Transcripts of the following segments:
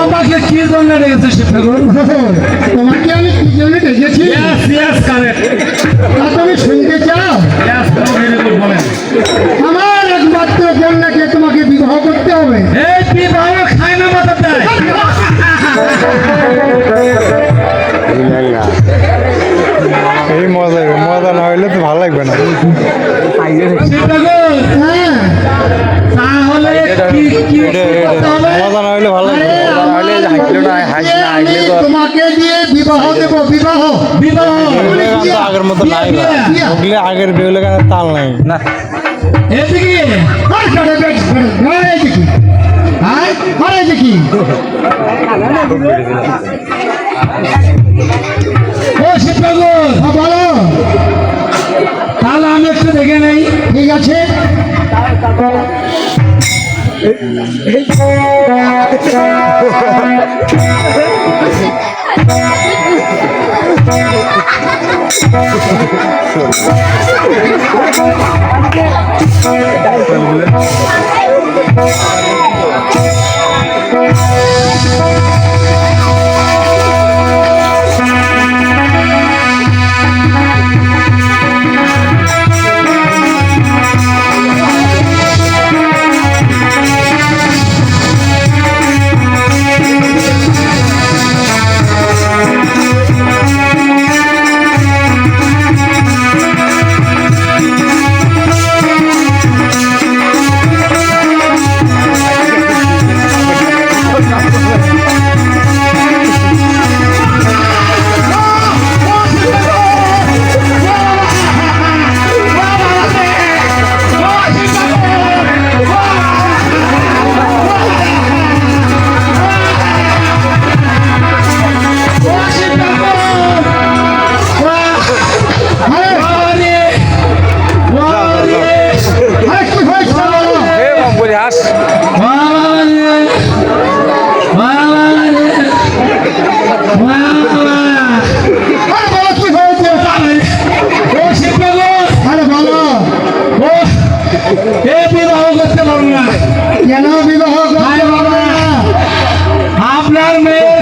আমাকে কি জন্য ডেকেছে সেটা তোমাকে আমি কি জন্য ডেকেছি তা তুমি শুনতে চাও? আমার একমাত্র কন্যাকে তোমাকে বিবাহ করতে হবে। এই বিবাহ খায় না মাথা দেয়। এই মজা মজা না হইলে তো ভালো লাগবে না। হ্যাঁ তাহলে মজা না হইলে ভালো লাগবে আমি তোমাকে দিয়ে বিবাহ দেবো। বিবাহ বিবাহ আগের মতো নাই ওগুলো আগের বিয়ে তাল নাই না। এদিকে দেখি ও শিববাবু বলো। তাহলে আমি একটু দেখে নেই। ঠিক আছে কেন বিবাহ করতে পারবো না? আপনার মেয়ে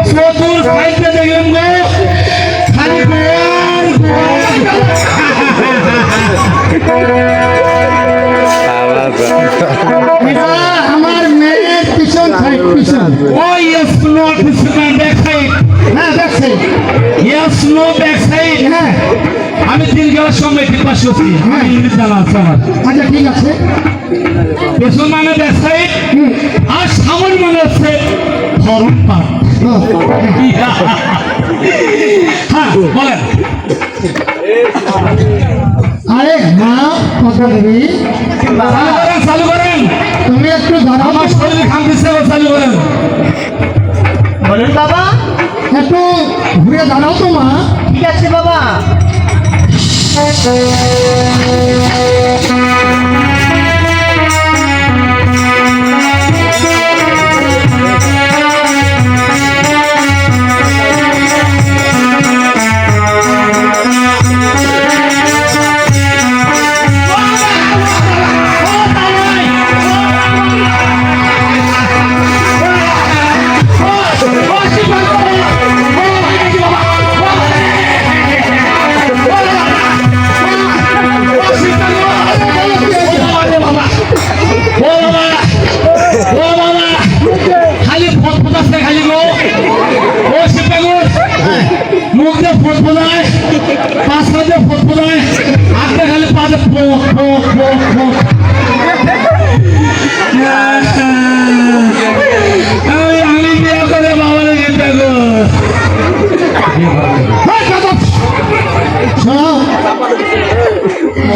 চতুর সাইডে দেখলাম গো খালি আমার মেয়ের পিছন পিছন ওই স্নো পিছনে দেখাই। হ্যাঁ দেখছি স্নো দেখাই। হ্যাঁ আমি তিন গেলার সময় পাশে আছি। আমি ইংলিশ জানা আছে আমার। আচ্ছা ঠিক আছে পেছন মানে দেখাই আর সামন মানে হচ্ছে ফরম পাট। হ্যাঁ বলেন। আরে মা কথা দেবী চালু করেন। তুমি একটু দাঁড়াও। আমার শরীরে খাম দিচ্ছে চালু করেন। বলুন বাবা। একটু ঘুরে দাঁড়াও তো মা। ঠিক আছে বাবা।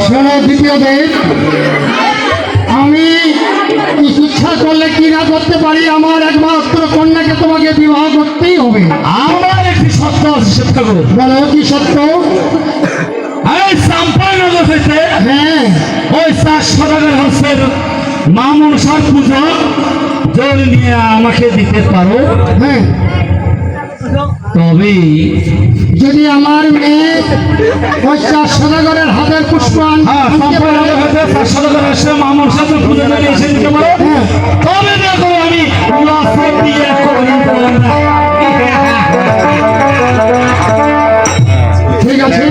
শোনো দ্বিতীয় দিন আমি ইচ্ছা করলে কি না করতে পারি আমার একমাত্র কন্যাকে তোমাকে বিবাহ করতেই হবে। আমার একটি সত্য আছে শিক্ষা করো। বলো কি সত্য? এই চাম্পানগর হইতে হ্যাঁ ওই 400 টাকার হচ্ছে মা মনসার পুজো জল নিয়ে আমাকে দিতে পারো? হ্যাঁ তো কবে? যদি আমার মেয়ে ওই 4 সদাগরের হাতের পুষ্প হ্যাঁ, সম্পর্কে হয়তো 400 টাকা আসছে, মামার সাথে খুঁজে নিয়ে এসে দিতে পারো। তবে দেখো আমি লাফে দিয়ে করি বন্ধা। ঠিক আছে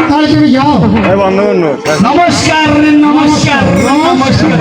তাহলে তুমি যাও। নমস্কার নমস্কার নমস্কার।